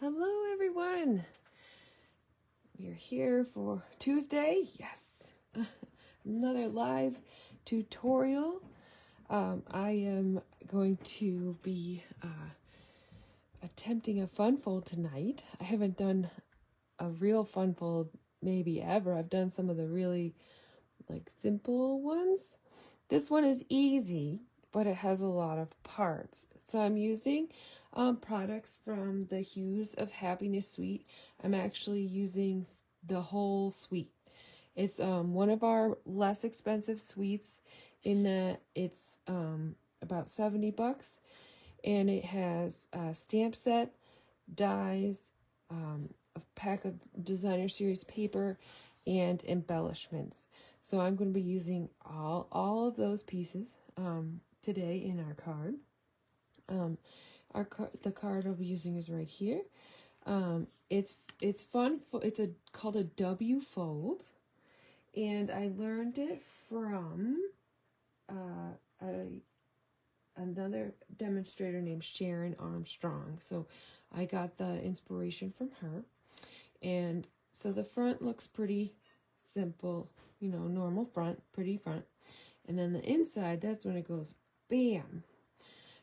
Hello everyone. We are here for Tuesday. Yes. Another live tutorial. I am going to be attempting a fun fold tonight. I haven't done a real fun fold maybe ever. I've done some of the really simple ones. This one is easy, but it has a lot of parts. So I'm using products from the Hues of Happiness suite. I'm actually using the whole suite. It's one of our less expensive suites in that it's about $70, and it has a stamp set, dies, a pack of designer series paper, and embellishments. So I'm going to be using all of those pieces today in our card. The card I'll be using is right here. It's fun. It's called a W fold, and I learned it from another demonstrator named Sharon Armstrong. So I got the inspiration from her, and so the front looks pretty simple, normal front, pretty front, and then the inside, that's when it goes bam.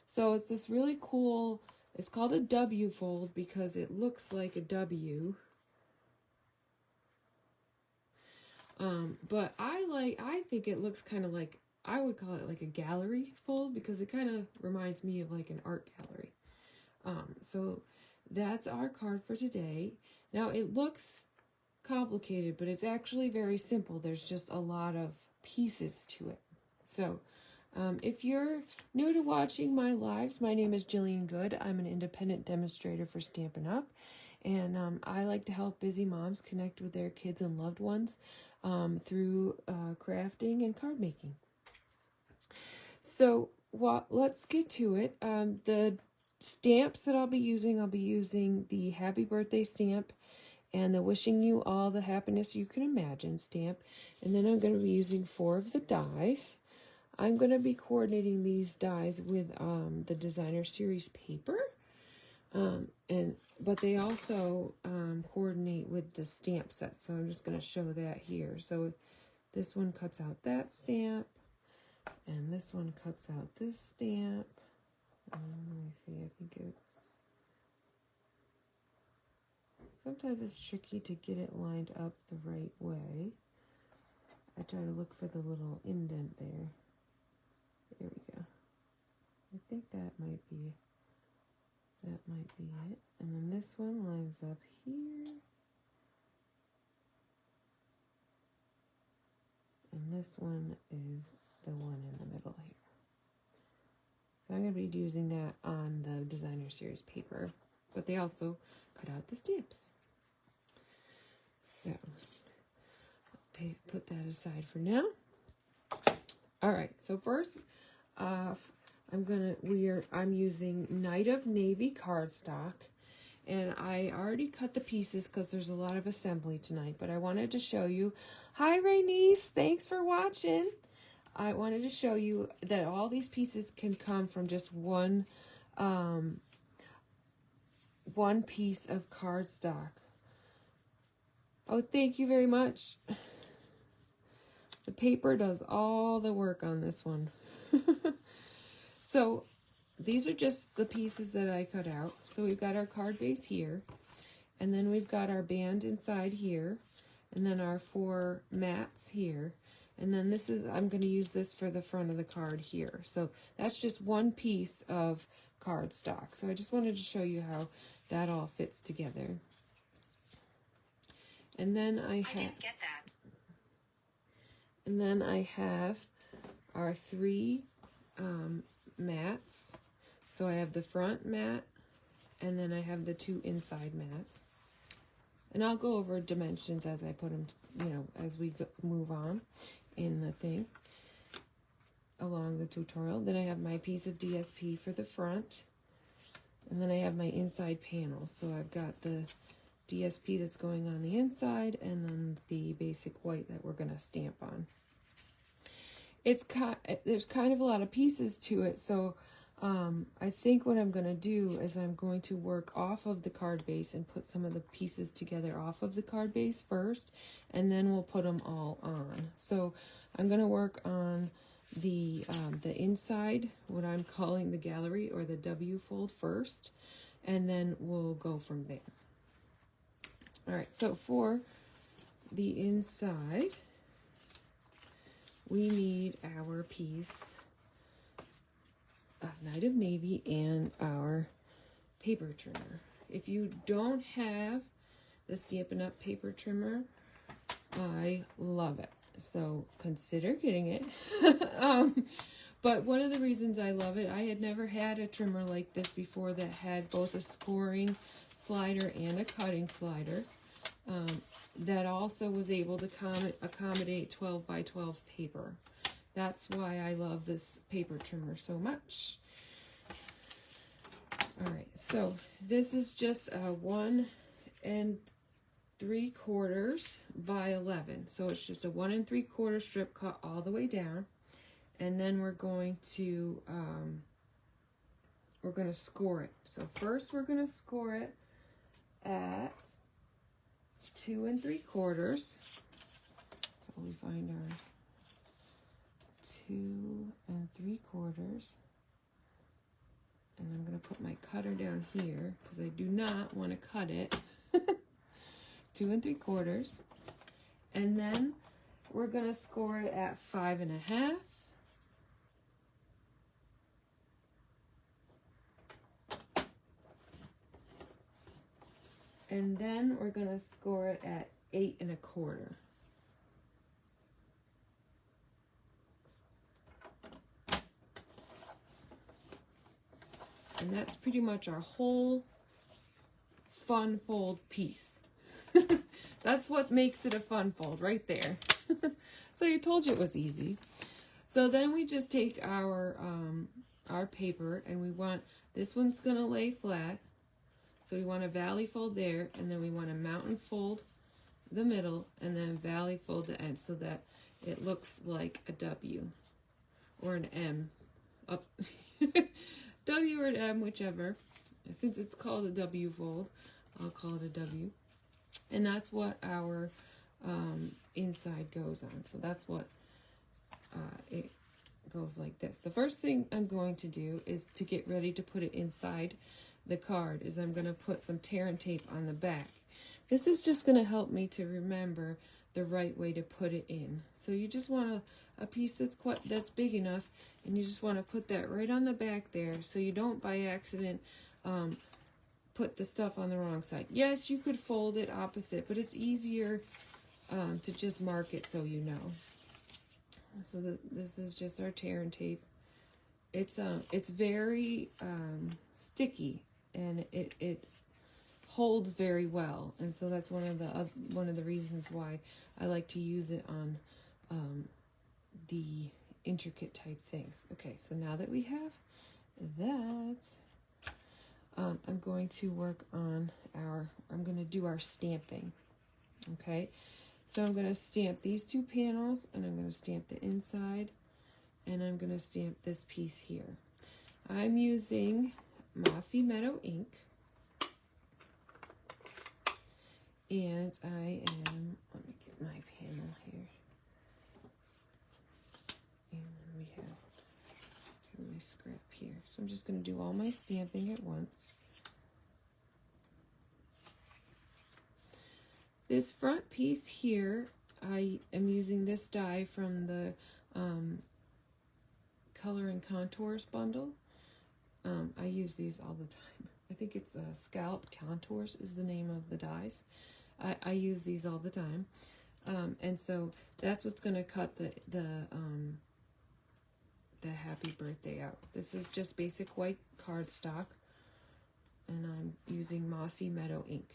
So it's this really cool, it's called a W fold because it looks like a W. But I think it looks kind of like, I would call it like a gallery fold because it kind of reminds me of like an art gallery. So that's our card for today. Now it looks complicated, but it's actually very simple. There's just a lot of pieces to it. So if you're new to watching my lives, my name is Jillian Good. I'm an independent demonstrator for Stampin' Up! And I like to help busy moms connect with their kids and loved ones through crafting and card making. So let's get to it. The stamps that I'll be using the Happy Birthday stamp and the Wishing You All the Happiness You Can Imagine stamp. And then I'm going to be using 4 of the dies. I'm going to be coordinating these dies with the designer series paper, but they also coordinate with the stamp set. So I'm just going to show that here. So this one cuts out that stamp, and this one cuts out this stamp. Let me see. I think sometimes it's tricky to get it lined up the right way. I try to look for the little indent there. There we go. I think that might be it. And then this one lines up here. And this one is the one in the middle here. So I'm going to be using that on the designer series paper, but they also cut out the stamps. So I'll put that aside for now. All right, so first I'm using Night of Navy cardstock, and I already cut the pieces because there's a lot of assembly tonight, but I wanted to show you. Hi, Raynice, thanks for watching. I wanted to show you that all these pieces can come from just one piece of cardstock. Oh, thank you very much. The paper does all the work on this one. So these are just the pieces that I cut out. So we've got our card base here, and then we've got our band inside here, and then our 4 mats here, and then I'm going to use this for the front of the card here. So that's just one piece of cardstock. So I just wanted to show you how that all fits together. And then I didn't get that. And then I have our 3 mats. So I have the front mat, and then I have the 2 inside mats. And I'll go over dimensions as I put them, as we move on in the thing along the tutorial. Then I have my piece of DSP for the front, and then I have my inside panel. So I've got the DSP that's going on the inside, and then the basic white that we're going to stamp on. There's kind of a lot of pieces to it, so I think what I'm going to do is I'm going to work off of the card base and put some of the pieces together off of the card base first, and then we'll put them all on. So I'm going to work on the inside, what I'm calling the gallery or the W fold first, and then we'll go from there. All right, so for the inside, we need our piece of Night of Navy and our paper trimmer. If you don't have the Stampin' Up! Paper trimmer, I love it. So consider getting it. But one of the reasons I love it, I had never had a trimmer like this before that had both a scoring slider and a cutting slider. That also was able to accommodate 12 by 12 paper. That's why I love this paper trimmer so much. All right, so this is just a 1 3/4 by 11. So it's just a 1 3/4 strip cut all the way down. And then we're going to score it. So first we're going to score it at 2 3/4. So we find our 2 3/4. And I'm going to put my cutter down here because I do not want to cut it. 2 3/4. And then we're going to score it at 5 1/2. And then we're going to score it at 8 1/4. And that's pretty much our whole fun fold piece. That's what makes it a fun fold right there. So I told you it was easy. So then we just take our paper, and we want, this one's going to lay flat. So we want a valley fold there, and then we want a mountain fold the middle, and then valley fold the end so that it looks like a W or an M. Up. W or an M, whichever. Since it's called a W fold, I'll call it a W. And that's what our inside goes on. So that's what it goes like this. The first thing I'm going to do is to get ready to put it inside the card is I'm going to put some tear and tape on the back. This is just going to help me to remember the right way to put it in. So you just want a piece that's big enough, and you just want to put that right on the back there so you don't by accident put the stuff on the wrong side. Yes, you could fold it opposite, but it's easier to just mark it so you know. So this is just our tear and tape. It's very sticky, and it holds very well, and so that's one of the reasons why I like to use it on the intricate type things. Okay, so now that we have that, I'm going to work on I'm going to do our stamping. Okay, so I'm going to stamp these two panels, and I'm going to stamp the inside, and I'm going to stamp this piece here. I'm using Mossy Meadow ink, and I am, let me get my panel here, and we have my scrap here. So I'm just going to do all my stamping at once. This front piece here, I am using this die from the Color and Contours bundle. I use these all the time. I think it's Scalloped Contours is the name of the dies. I use these all the time. And so that's what's going to cut the happy birthday out. This is just basic white cardstock, and I'm using Mossy Meadow ink.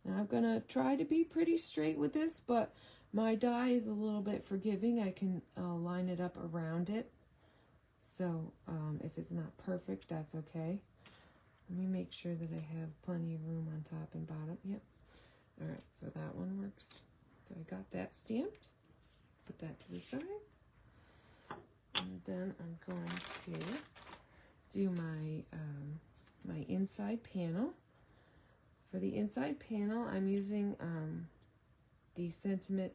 Now I'm going to try to be pretty straight with this, but my die is a little bit forgiving. I can line it up around it. So if it's not perfect, that's okay. Let me make sure that I have plenty of room on top and bottom. Yep. All right, so that one works. So I got that stamped. put that to the side. And then I'm going to do my my inside panel. For the inside panel, I'm using the sentiment,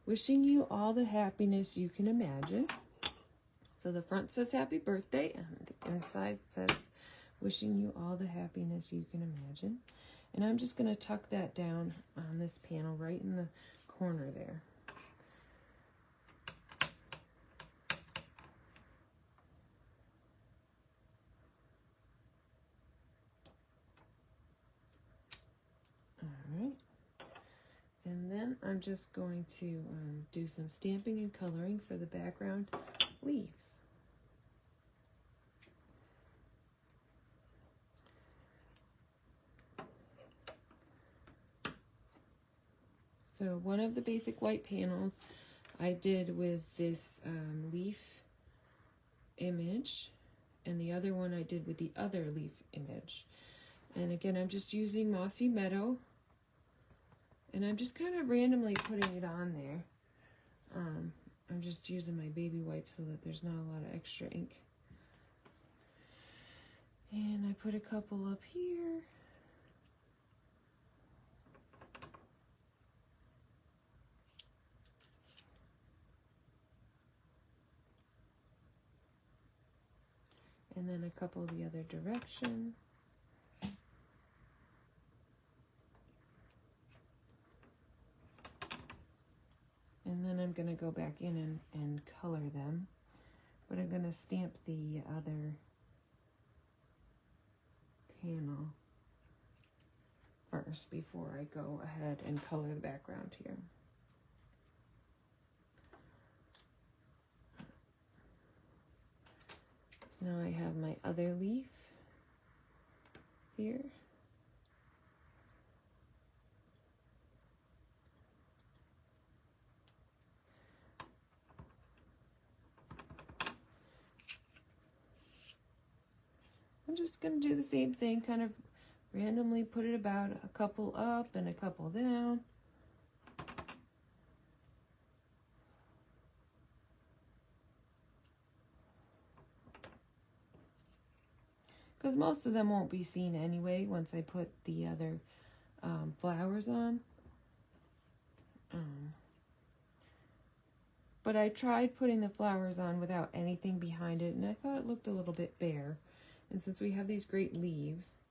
wishing you all the happiness you can imagine. So the front says happy birthday, and the inside says wishing you all the happiness you can imagine. And I'm just going to tuck that down on this panel right in the corner there. Alright, and then I'm just going to do some stamping and coloring for the background leaves. So one of the basic white panels I did with this leaf image, and the other one I did with the other leaf image. And again, I'm just using Mossy Meadow, and I'm just kind of randomly putting it on there. I'm just using my baby wipe so that there's not a lot of extra ink. And I put a couple up here. And then a couple the other direction. And then I'm going to go back in and color them. But I'm going to stamp the other panel first before I go ahead and color the background here. So now I have my other leaf here. I'm just going to do the same thing, kind of randomly put it about a couple up and a couple down. Because most of them won't be seen anyway once I put the other flowers on. But I tried putting the flowers on without anything behind it, and I thought it looked a little bit bare. And since we have these great leaves,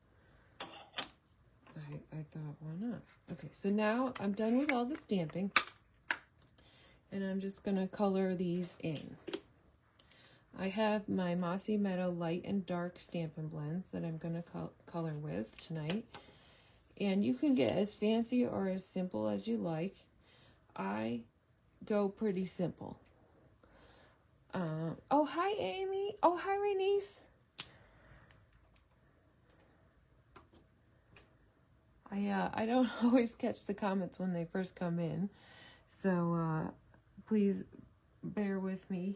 I thought, why not? Okay, so now I'm done with all the stamping, and I'm just going to color these in. I have my Mossy Meadow light and dark Stampin' blends that I'm going to color with tonight. And you can get as fancy or as simple as you like. I go pretty simple. Oh, hi, Amy. Oh, hi, Renice. I don't always catch the comments when they first come in, so please bear with me.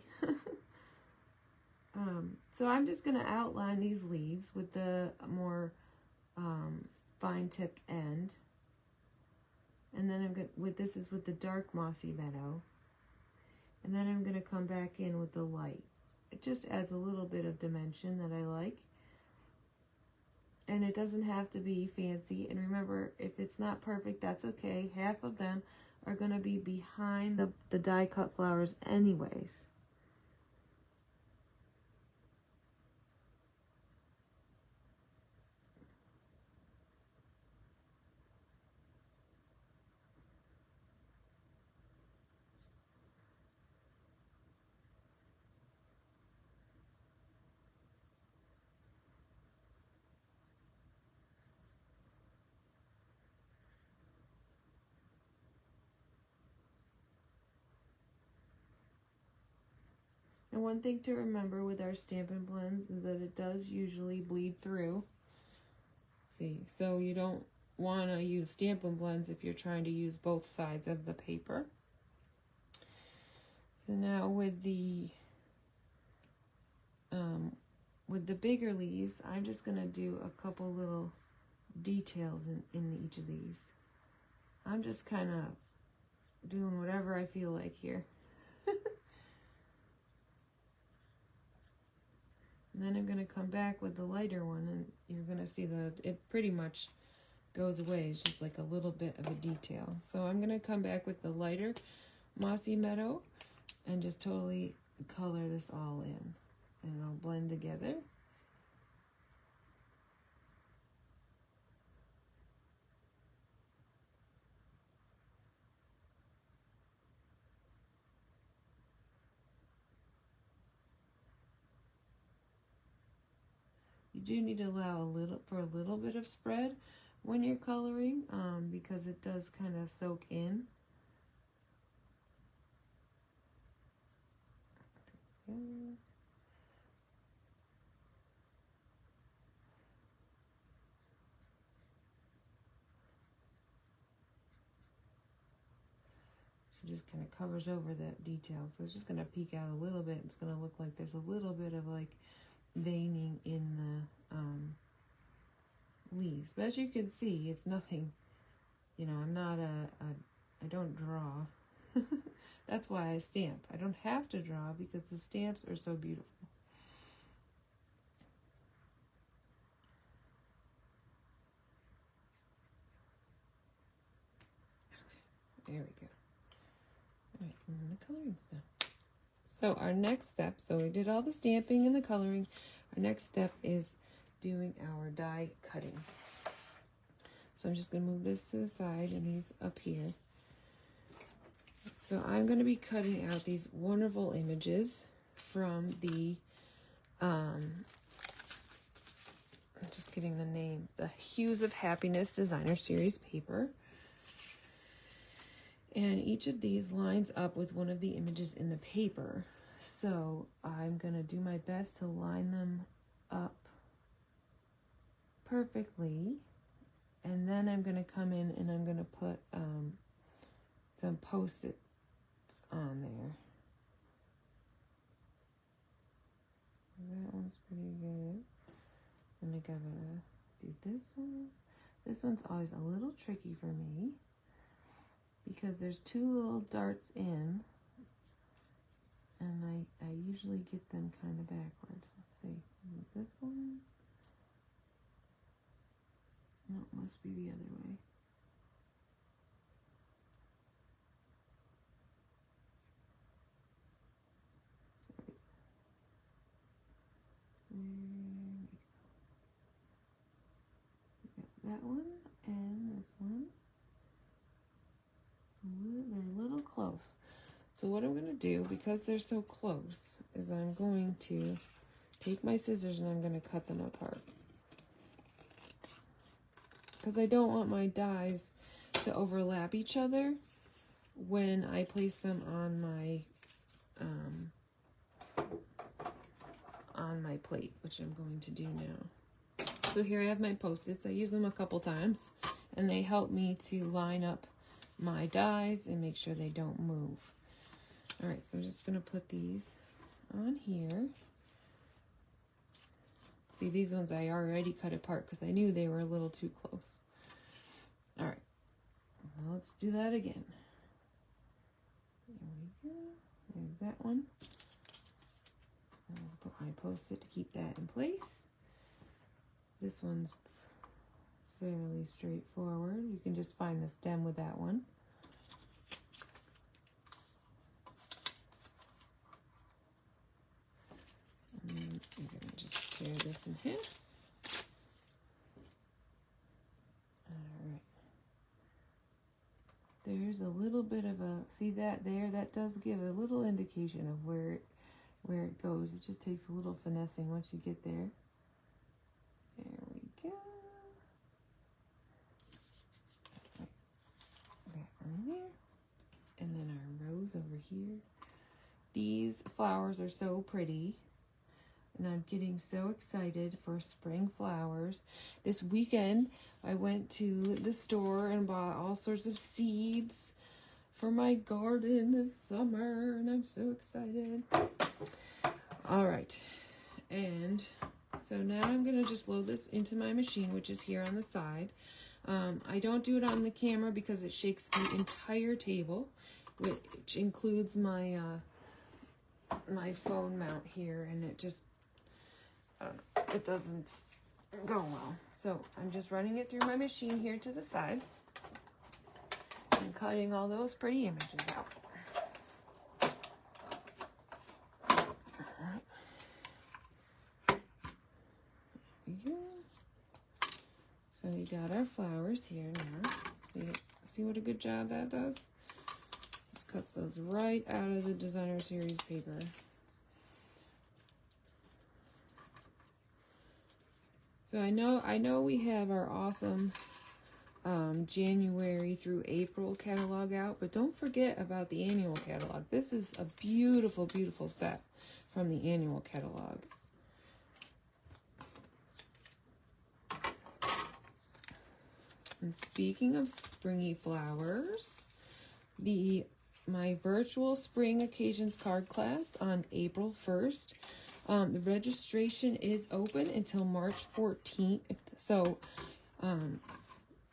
So I'm just going to outline these leaves with the more fine tipped end, and then I'm going this is with the dark Mossy Meadow, and then I'm going to come back in with the light. It just adds a little bit of dimension that I like. And it doesn't have to be fancy. And remember, if it's not perfect, that's okay. Half of them are going to be behind the die cut flowers anyways. And one thing to remember with our Stampin' blends is that it does usually bleed through. See, so you don't want to use Stampin' blends if you're trying to use both sides of the paper. So now with the bigger leaves, I'm just going to do a couple little details in each of these. I'm just kind of doing whatever I feel like here. And then I'm going to come back with the lighter one, and you're going to see that it pretty much goes away. It's just like a little bit of a detail. So I'm going to come back with the lighter Mossy Meadow and just totally color this all in. And it'll blend together. You do need to allow a little bit of spread when you're coloring, because it does kind of soak in. So it just kind of covers over that detail. So it's just going to peek out a little bit. It's going to look like there's a little bit of like veining in the leaves. But as you can see, it's nothing, you know, I'm not I don't draw. That's why I stamp. I don't have to draw because the stamps are so beautiful. Okay, there we go. All right, and then the coloring stuff. So our next step, so we did all the stamping and the coloring. Our next step is doing our die cutting. So I'm just going to move this to the side and these up here. So I'm going to be cutting out these wonderful images from the, I'm just getting the name, the Hues of Happiness Designer Series paper. And each of these lines up with one of the images in the paper. So I'm going to do my best to line them up perfectly. And then I'm going to come in and I'm going to put some Post-its on there. That one's pretty good. And I gotta do this one. This one's always a little tricky for me because there's two little darts in, and I usually get them kind of backwards. Let's see, this one. No, it must be the other way. That one and this one. They're a little close. So what I'm going to do, because they're so close, is I'm going to take my scissors and I'm going to cut them apart. Because I don't want my dies to overlap each other when I place them on my plate, which I'm going to do now. So here I have my Post-its. I use them a couple times, and they help me to line up my dies and make sure they don't move. All right, so I'm just going to put these on here. See, these ones I already cut apart because I knew they were a little too close. All right, now let's do that again. There we go. There's that one. I'll put my Post-it to keep that in place. This one's fairly straightforward. You can just find the stem with that one. And then I'm going to just tear this in half. Alright. There's a little bit of a, see that there? That does give a little indication of where it goes. It just takes a little finessing once you get there. There we go. Right. That one there. And then our rose over here. These flowers are so pretty. And I'm getting so excited for spring flowers. This weekend, I went to the store and bought all sorts of seeds for my garden this summer. And I'm so excited. All right. And so now I'm going to just load this into my machine, which is here on the side. I don't do it on the camera because it shakes the entire table, which includes my my phone mount here, and it just, it doesn't go well. So I'm just running it through my machine here to the side and cutting all those pretty images out. So we got our flowers here now. See what a good job that does? Just cuts those right out of the designer series paper. So I know we have our awesome January through April catalog out, but don't forget about the annual catalog. This is a beautiful, beautiful set from the annual catalog. And speaking of springy flowers, my virtual spring occasions card class on April 1st. The registration is open until March 14th. So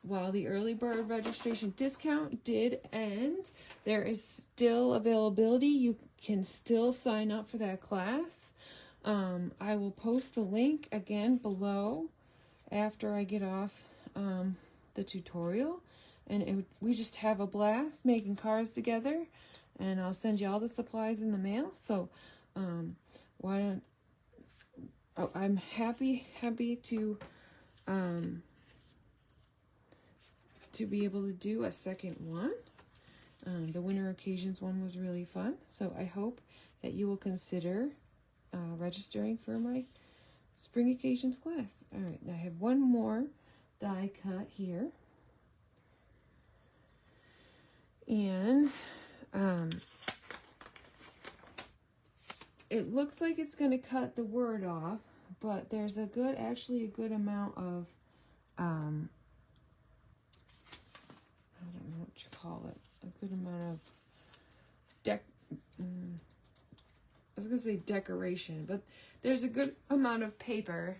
while the early bird registration discount did end, there is still availability. You can still sign up for that class. I will post the link again below after I get off the tutorial, and we just have a blast making cards together, and I'll send you all the supplies in the mail. So I'm happy to be able to do a second one. The winter occasions one was really fun, so I hope that you will consider registering for my spring occasions class. All right, I have one more die cut here, and it looks like it's going to cut the word off, but there's actually a good amount of I don't know what you call it, a good amount of I was going to say decoration, but there's a good amount of paper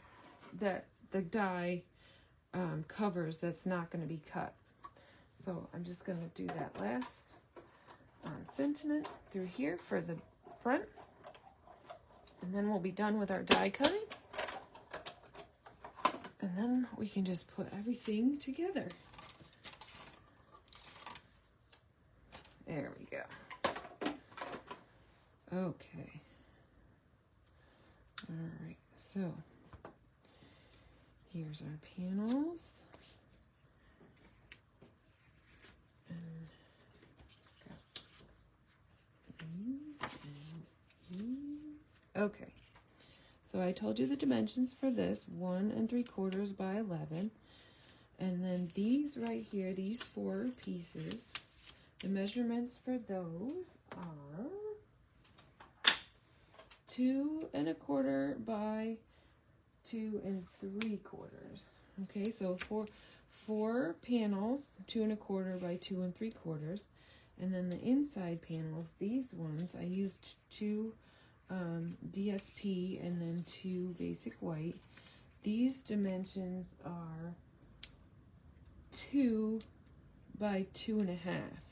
that the die covers that's not going to be cut. So I'm just going to do that last sentiment through here for the front, and then we'll be done with our die cutting, and then we can just put everything together. There we go. Okay. All right, so here's our panels. And got these and these. Okay, so I told you the dimensions for this, 1 3/4 by 11. And then these right here, these 4 pieces, the measurements for those are 2 1/4 by 2 3/4. Okay, so four panels, 2 1/4 by 2 3/4. And then the inside panels, these ones, I used 2 DSP and then 2 basic white. These dimensions are 2 by 2 1/2,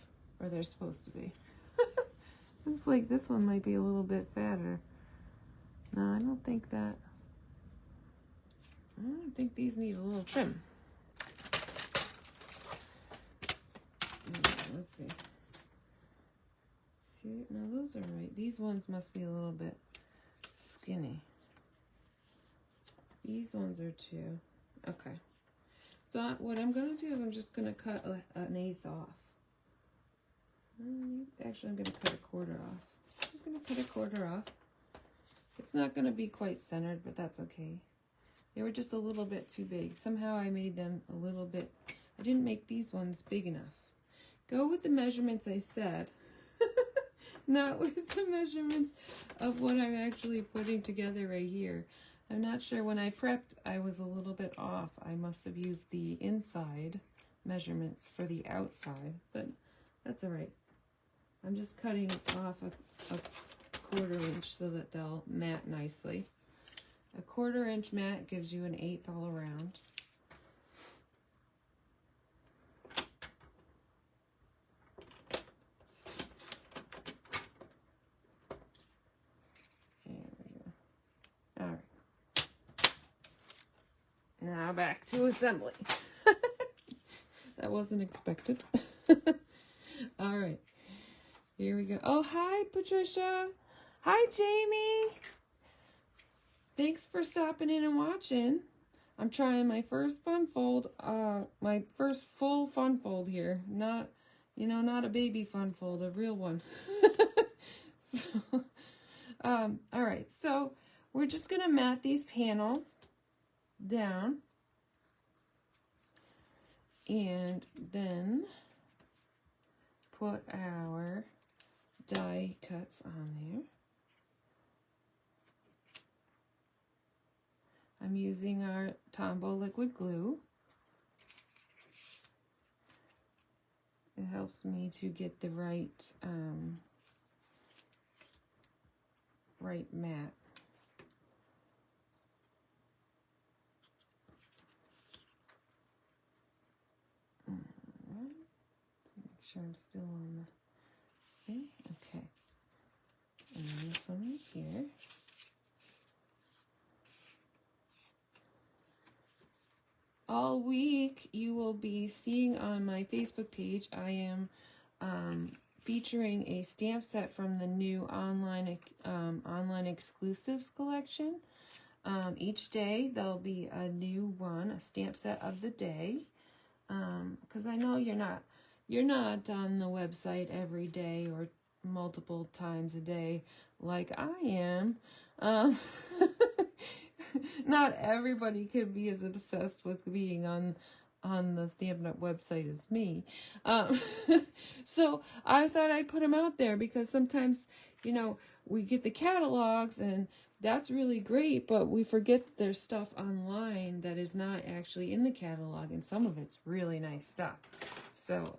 or they're supposed to be. Looks like this one might be a little bit fatter. No, I don't think these need a little trim. Let's see. No, those are right. These ones must be a little bit skinny. These ones are 2. Okay. So what I'm going to do is I'm just going to cut an 1/8 off. Actually, I'm going to cut a 1/4 off. Just going to cut a 1/4 off. It's not going to be quite centered, but that's okay. They were just a little bit too big. Somehow I made them a little bit, I didn't make these ones big enough. Go with the measurements I said, not with the measurements of what I'm actually putting together right here. I'm not sure, when I prepped, I was a little bit off. I must have used the inside measurements for the outside, but that's all right. I'm just cutting off a 1/4 inch so that they'll mat nicely. A 1/4 inch mat gives you an 1/8 all around. now back to assembly. That wasn't expected. All right, here we go. Oh, hi, Patricia. Hi, Jamie. Thanks for stopping in and watching. I'm trying my first fun fold, my first full fun fold here. Not, not a baby fun fold, a real one. So, all right, so we're just gonna mat these panels down and then put our die cuts on there. I'm using our Tombow liquid glue. It helps me to get the right mat. Make sure I'm still on the thing. Okay. And then this one right here. All week you will be seeing on my Facebook page, I am featuring a stamp set from the new online exclusives collection. Each day there'll be a new one, a stamp set of the day. Because I know you're not on the website every day or multiple times a day like I am. Not everybody could be as obsessed with being on the Stampin' Up! Website as me. So I thought I'd put them out there because sometimes, we get the catalogs and that's really great, but we forget that there's stuff online that is not actually in the catalog, and some of it's really nice stuff. So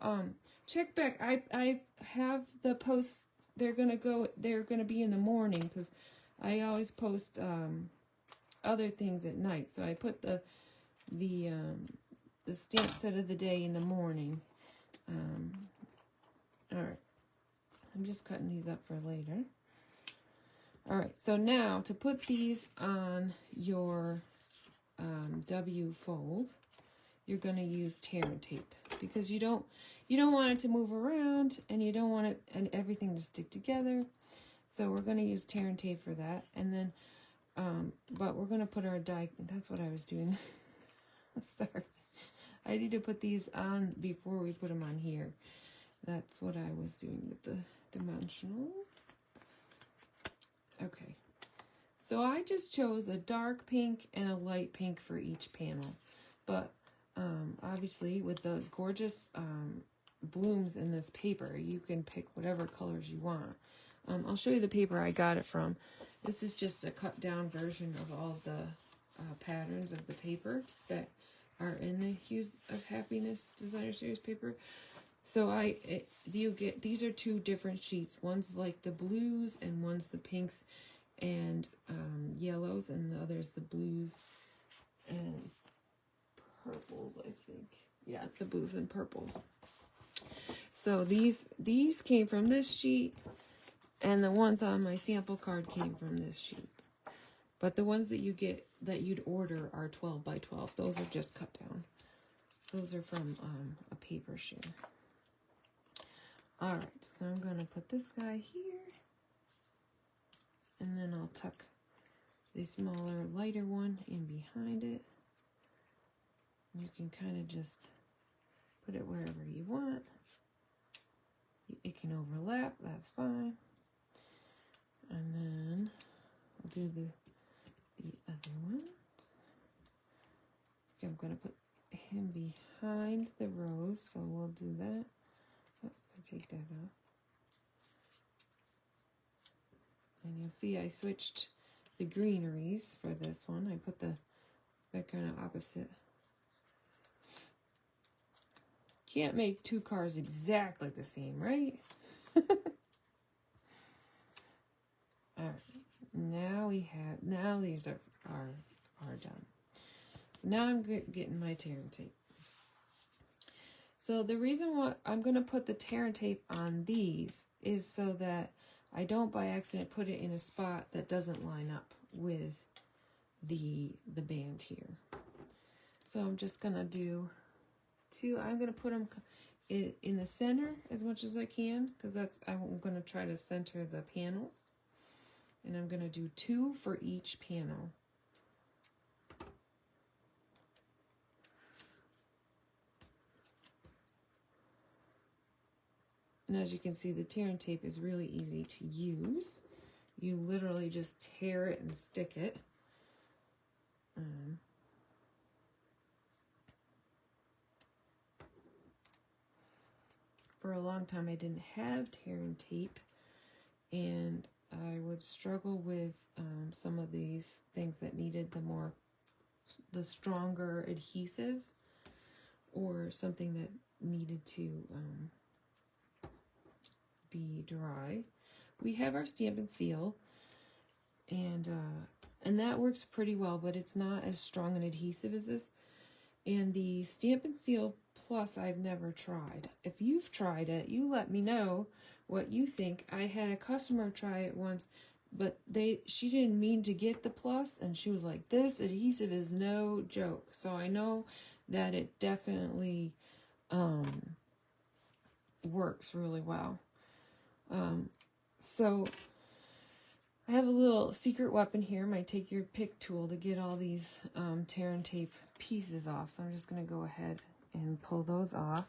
check back. I have the posts. They're gonna be in the morning because I always post other things at night. So I put the stamp set of the day in the morning. All right, I'm just cutting these up for later. All right, so now to put these on your W fold, you're going to use tear and tape because you don't want it to move around and you don't want it and everything to stick together. So we're going to use tear and tape for that, and then but we're going to put our die. That's what I was doing. Sorry, I need to put these on before we put them on here. That's what I was doing with the dimensionals. Okay, so I just chose a dark pink and a light pink for each panel, but obviously with the gorgeous blooms in this paper, you can pick whatever colors you want. I'll show you the paper I got it from. This is just a cut down version of all the patterns of the paper that are in the Hues of Happiness Designer Series paper. So these are two different sheets. One's like the blues and one's the pinks and yellows, and the other's the blues and purples, I think. Yeah, the blues and purples. So these came from this sheet, and the ones on my sample card came from this sheet. But the ones that you'd order are 12 by 12. Those are just cut down. Those are from a paper share. All right, so I'm going to put this guy here, and then I'll tuck the smaller, lighter one in behind it. You can kind of just put it wherever you want. It can overlap, that's fine. And then I'll do the other ones. Okay, I'm going to put him behind the rose, so we'll do that. Take that off. And you'll see I switched the greeneries for this one. I put that kind of opposite. Can't make two cars exactly the same, right? All right. Now these are done. So now I'm getting my tear and tape. So the reason why I'm going to put the tear and tape on these is so that I don't by accident put it in a spot that doesn't line up with the band here. So I'm just gonna do two. I'm gonna put them in the center as much as I can, because I'm gonna try to center the panels. And I'm gonna do 2 for each panel. And as you can see, the tear and tape is really easy to use. You literally just tear it and stick it. For a long time, I didn't have tear and tape, and I would struggle with some of these things that needed the stronger adhesive, or something that needed to be dry. We have our Stampin' Seal, and that works pretty well, but it's not as strong an adhesive as this. And the Stampin' Seal Plus I've never tried. If you've tried it, you let me know what you think. I had a customer try it once, but she didn't mean to get the Plus, and she was like, this adhesive is no joke. So I know that it definitely works really well. So I have a little secret weapon here, my take your pick tool, to get all these tear and tape pieces off. So I'm just going to go ahead and pull those off.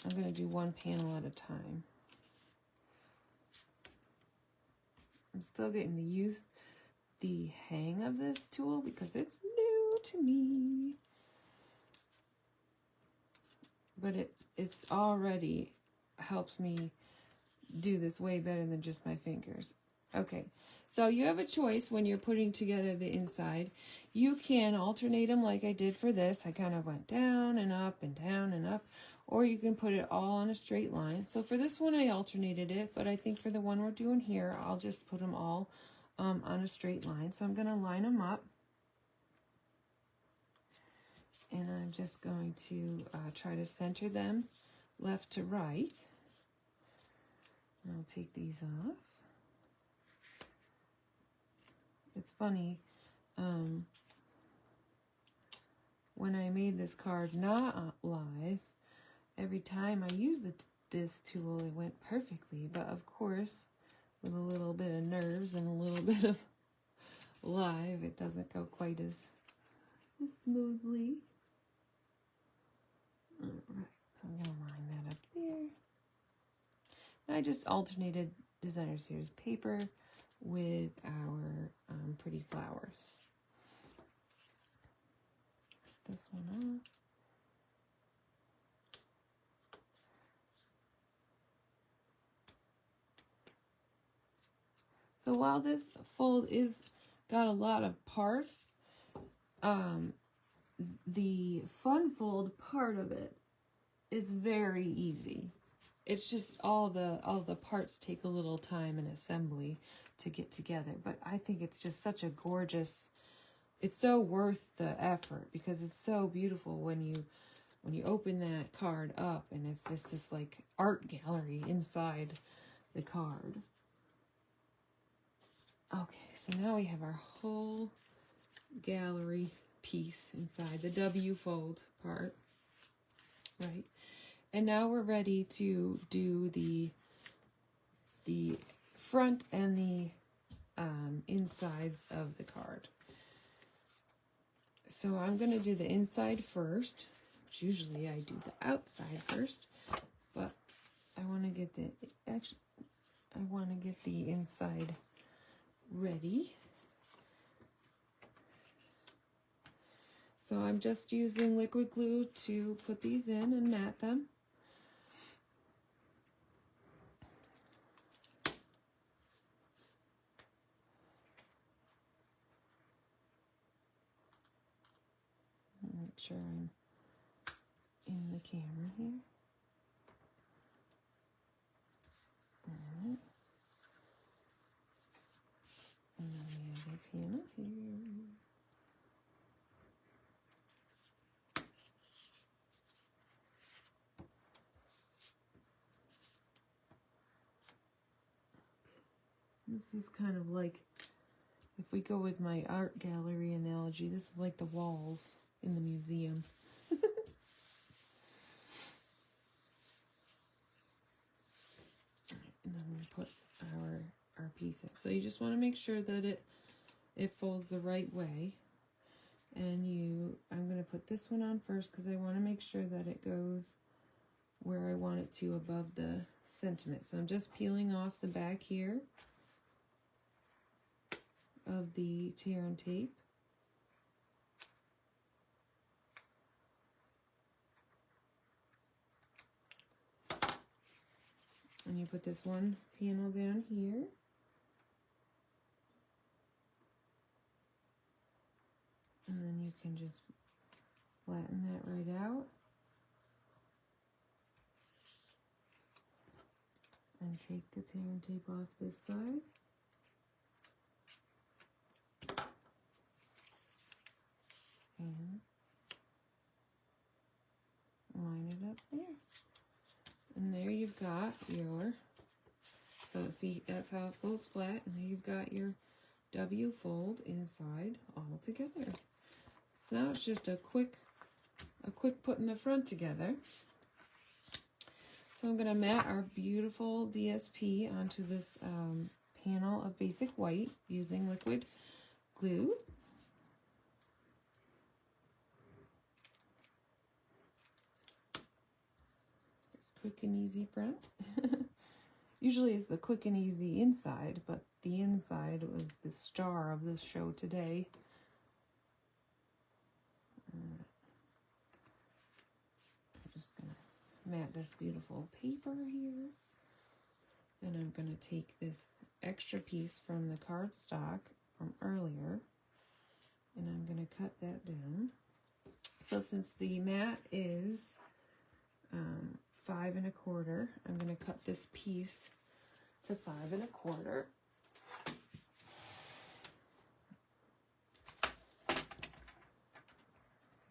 I'm going to do one panel at a time. I'm still getting to use the hang of this tool because it's new to me. But it's already helps me do this way better than just my fingers. Okay, so you have a choice when you're putting together the inside. You can alternate them like I did for this. I kind of went down and up and down and up, or you can put it all on a straight line. So for this one I alternated it, but I think for the one we're doing here, I'll just put them all on a straight line. So I'm going to line them up, and I'm just going to try to center them left to right. And I'll take these off. It's funny, when I made this card not live, every time I used this tool, it went perfectly. But of course, with a little bit of nerves and a little bit of live, it doesn't go quite as smoothly. All right, so I'm going to line that up there. And I just alternated Designer Series paper with our pretty flowers. This one off. So while this fold got a lot of parts, the fun fold part of it is very easy. It's just all the parts take a little time in assembly to get together, but I think it's just such a gorgeous, it's so worth the effort because it's so beautiful when you open that card up and it's just this like art gallery inside the card. Okay, so now we have our whole gallery piece inside the W fold part, right? And now we're ready to do the front and the insides of the card. So I'm going to do the inside first, which usually I do the outside first, but I want to get the inside ready. So I'm just using liquid glue to put these in and mat them. Make sure I'm in the camera here. All right. And then we have the panel here. This is kind of like If we go with my art gallery analogy, this is like the walls in the museum. And then we put our piece in. So you just want to make sure that it folds the right way. And I'm going to put this one on first because I want to make sure that it goes where I want it to above the sentiment. So I'm just peeling off the back here of the tear and tape. And you put this one panel down here. And then you can just flatten that right out. And take the tear and tape off this side. And line it up there. And there you've got your, so see, that's how it folds flat. And there you've got your W fold inside all together. So now it's just a quick putting the front together. So I'm going to mat our beautiful DSP onto this panel of basic white using liquid glue. Just quick and easy front. Usually it's the quick and easy inside, but the inside was the star of this show today. I'm just going to mat this beautiful paper here. Then I'm going to take this extra piece from the cardstock from earlier, and I'm going to cut that down. So since the mat is 5 1/4, I'm going to cut this piece to 5 1/4.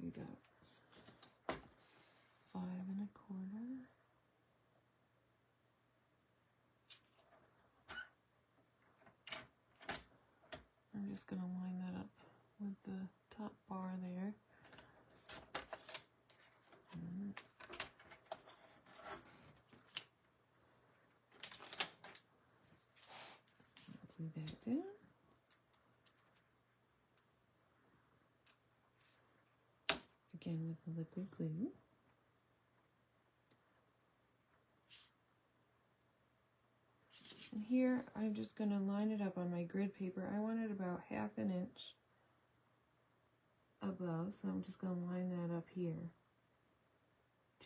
You got 5 1/4. I'm just going to line that up with the top bar there. Glue that down. Again with the liquid glue. And here I'm just going to line it up on my grid paper. I want it about 1/2 inch above, so I'm just going to line that up here.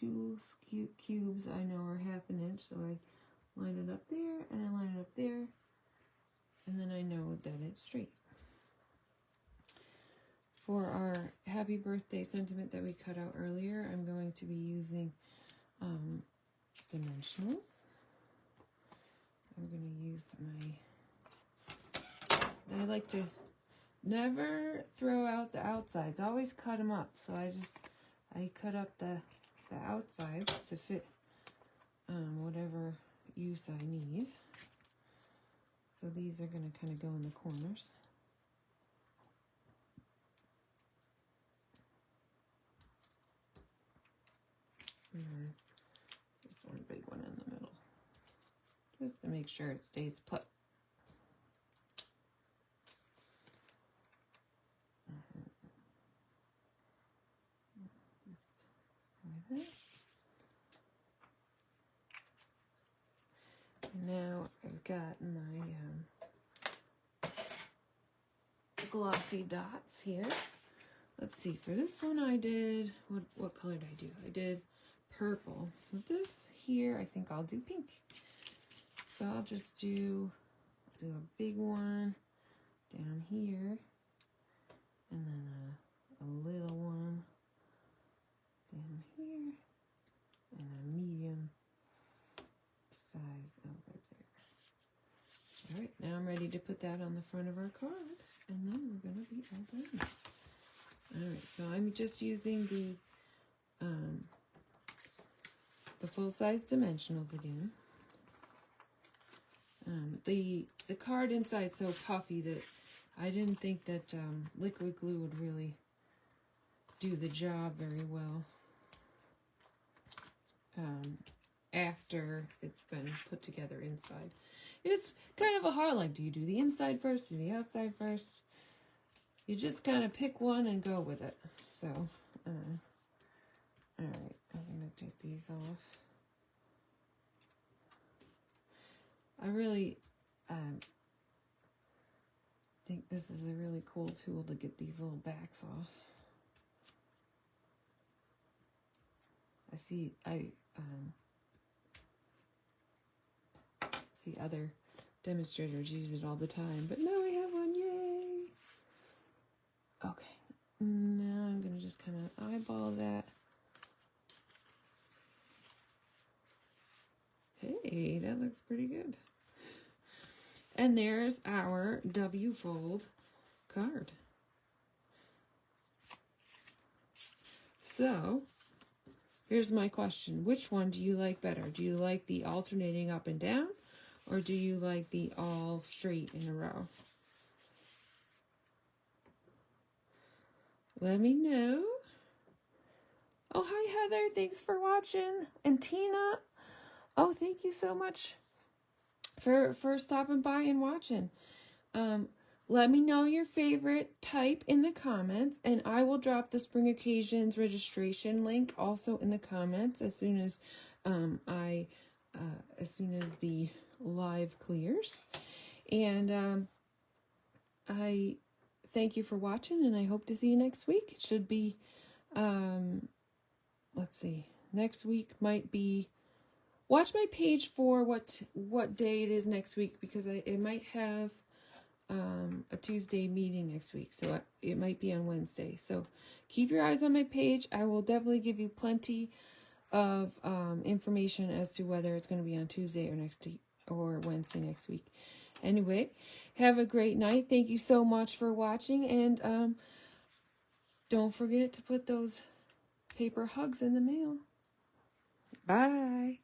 2 cubes I know are 1/2 inch, so I line it up there and I line it up there, and then I know that it's straight. For our happy birthday sentiment that we cut out earlier, I'm going to be using dimensionals. I'm going to use I like to never throw out the outsides, always cut them up. So I cut up the outsides to fit whatever use I need. So these are going to kind of go in the corners. And this one big one in the middle, just to make sure it stays put. Just like that. And now I've got my glossy dots here. Let's see, for this one I did, what color did I do? I did purple. So this here, I think I'll do pink. So I'll just do a big one down here, and then a little one down here, and a medium size over there. All right, now I'm ready to put that on the front of our card, and then we're going to be all done. All right, so I'm just using the full-size dimensionals again. The card inside is so puffy that I didn't think that liquid glue would really do the job very well after it's been put together inside. It's kind of a hard, like, do you do the inside first, do the outside first? You just kind of pick one and go with it. So, all right, I'm going to take these off. I really think this is a really cool tool to get these little backs off. I see other demonstrators use it all the time, but now I have one, yay! Okay, now I'm gonna just kind of eyeball that. Hey, that looks pretty good. And there's our W fold card. So, here's my question. Which one do you like better? Do you like the alternating up and down, or do you like the all straight in a row? Let me know. Oh, hi, Heather. Thanks for watching. And Tina. Oh, thank you so much for stopping by and watching. Let me know your favorite type in the comments, and I will drop the Spring Occasions registration link also in the comments as soon as the live clears. And I thank you for watching, and I hope to see you next week. It should be let's see, next week might be, watch my page for what day it is next week, because it might have a Tuesday meeting next week, so it might be on Wednesday. So keep your eyes on my page. I will definitely give you plenty of information as to whether it's going to be on Tuesday or Wednesday next week. Anyway, have a great night. Thank you so much for watching, and don't forget to put those paper hugs in the mail. Bye.